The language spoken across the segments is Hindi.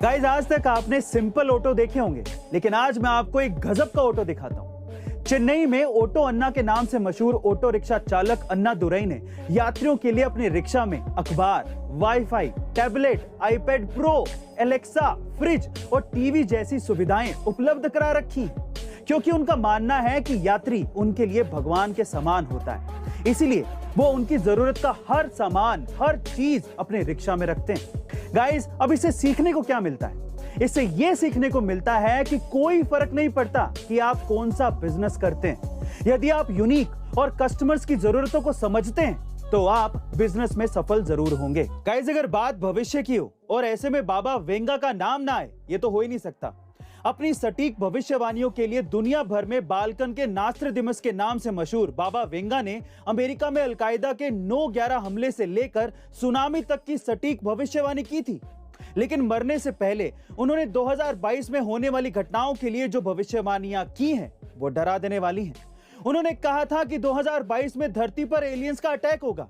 गाइस, आज तक आपने सिंपल ऑटो देखे होंगे, लेकिन आज मैं आपको एक गजब का ऑटो दिखाता हूं। चेन्नई में ऑटो अन्ना के नाम से मशहूर ऑटो रिक्शा चालक अन्ना दुरई ने यात्रियों के लिए अपने रिक्शा में अखबार, wifi, tablet, iPad pro, Alexa, fridge और टीवी जैसी सुविधाएं उपलब्ध करा रखी, क्योंकि उनका मानना है कि यात्री उनके लिए भगवान के समान होता है। इसीलिए वो उनकी जरूरत का हर सामान, हर चीज अपने रिक्शा में रखते हैं। गाइस, अब इससे सीखने को क्या मिलता है? इससे यह सीखने को मिलता है कि कोई फर्क नहीं पड़ता कि आप कौन सा बिजनेस करते हैं। यदि आप यूनिक और कस्टमर्स की जरूरतों को समझते हैं तो आप बिजनेस में सफल जरूर होंगे। गाइस, अगर बात भविष्य की हो और ऐसे में बाबा वेंगा का नाम ना आए, ये तो हो ही नहीं सकता। अपनी सटीक भविष्यवाणियों के लिए दुनिया भर में बाल्कन के नास्ट्राडामस के नाम से मशहूर बाबा वेंगा ने अमेरिका में अलकायदा के 9/11 हमले से लेकर सुनामी तक की सटीक भविष्यवाणी की थी। लेकिन मरने से पहले उन्होंने 2022 में होने वाली घटनाओं के लिए जो भविष्यवाणियां की हैं, वो डरा देने वाली हैं। उन्होंने कहा था कि 2022 में धरती पर एलियंस का अटैक होगा,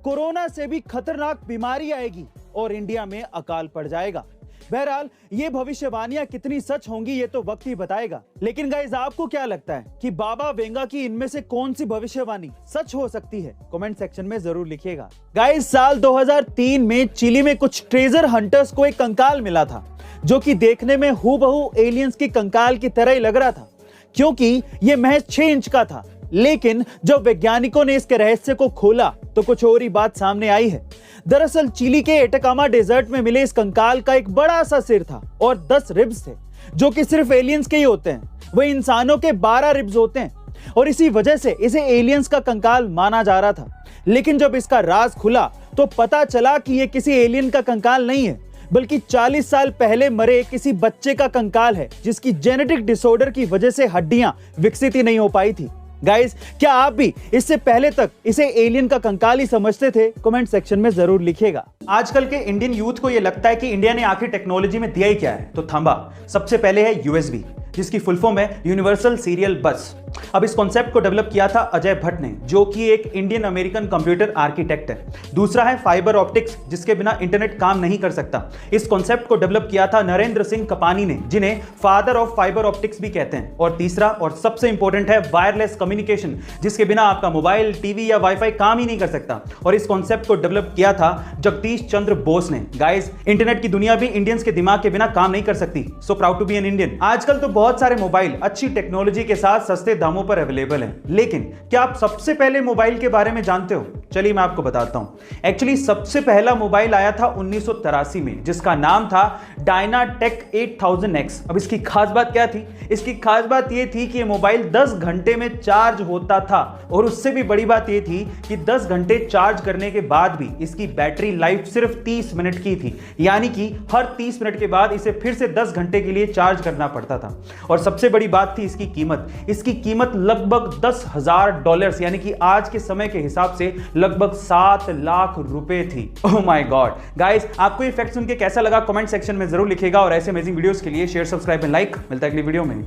कोरोना से भी खतरनाक बीमारी आएगी और इंडिया में अकाल पड़ जाएगा। बहरहाल, ये भविष्यवाणियां कितनी सच होंगी ये तो वक्त ही बताएगा। लेकिन गाइस, आपको क्या लगता है कि बाबा वेंगा की इनमें से कौन सी भविष्यवाणी सच हो सकती है? कमेंट सेक्शन में जरूर लिखिएगा। गाइस, साल 2003 में चिली में कुछ ट्रेजर हंटर्स को एक कंकाल मिला था, जो कि देखने में हूबहू एलियंस की कंकाल की तरह ही लग रहा था, क्योंकि ये महज 6 इंच का था। लेकिन जब वैज्ञानिकों ने इसके रहस्य को खोला तो कुछ और ही बात सामने आई है। दरअसल चिली के एटाकामा डेजर्ट में मिले इस कंकाल का एक बड़ा सा सिर था और 10 रिब्स थे, जो कि सिर्फ एलियंस के ही होते हैं। वही इंसानों के 12 रिब्स होते हैं और इसी वजह से इसे एलियंस का कंकाल माना जा रहा था। लेकिन जब इसका राज खुला तो पता चला कि यह किसी एलियन का कंकाल नहीं है, बल्कि 40 साल पहले मरे किसी बच्चे का कंकाल है, जिसकी जेनेटिक डिसऑर्डर की वजह से हड्डियां विकसित ही नहीं हो पाई थी। गाइस, क्या आप भी इससे पहले तक इसे एलियन का कंकाल ही समझते थे? कमेंट सेक्शन में जरूर लिखिएगा। आजकल के इंडियन यूथ को यह लगता है कि इंडिया ने आखिर टेक्नोलॉजी में दिया ही क्या है, तो थंबा। सबसे पहले है यूएसबी, जिसकी फुल फॉर्म है यूनिवर्सल सीरियल बस। अब इस कॉन्सेप्ट को डेवलप किया था अजय भट्ट ने, जो कि एक इंडियन अमेरिकन कंप्यूटर आर्किटेक्ट है। दूसरा है फाइबर ऑप्टिक्स, जिसके बिना इंटरनेट काम नहीं कर सकता। इस कॉन्सेप्ट को डेवलप किया था नरेंद्र सिंह कपानी ने, जिन्हें फादर ऑफ फाइबर ऑप्टिक्स भी कहते हैं। और तीसरा और सबसे इंपॉर्टेंट है वायरलेस कम्युनिकेशन, जिसके बिना आपका मोबाइल, टीवी या वाईफाई काम ही नहीं कर सकता। और इस कॉन्सेप्ट को डेवलप किया था जगदीश चंद्र बोस ने। गाइस, इंटरनेट की दुनिया भी इंडियंस के दिमाग के बिना काम नहीं कर सकती। So proud to be an Indian. आजकल तो बहुत सारे मोबाइल अच्छी टेक्नोलॉजी के साथ सस्ते दामों पर अवेलेबल है, लेकिन क्या आप सबसे पहले मोबाइल के बारे में जानते हो? चलिए मैं आपको बताता हूं। एक्चुअली सबसे पहला मोबाइल आया था 1983 में, जिसका नाम था डायनाटेक 8000X। अब इसकी खास बात क्या थी? इसकी खास बात यह थी कि यह मोबाइल 10 घंटे में चार्ज होता था, और उससे भी बड़ी बात यह थी कि 10 घंटे चार्ज करने के बाद भी इसकी बैटरी लाइफ सिर्फ 30 मिनट की थी, यानी कि हर 30 मिनट के बाद इसे फिर से 10 घंटे के लिए चार्ज करना पड़ता था। और सबसे बड़ी बात थी इसकी कीमत। इसकी कीमत लगभग $10,000, यानी कि आज के समय के हिसाब से लगभग 7 लाख रुपए थी। Oh my God. गाइस, आपको ये फैक्ट सुन के कैसा लगा? कमेंट सेक्शन में जरूर लिखिएगा। और ऐसे अमेजिंग वीडियोस के लिए शेयर, सब्सक्राइब एंड लाइक। मिलता है अगली वीडियो में।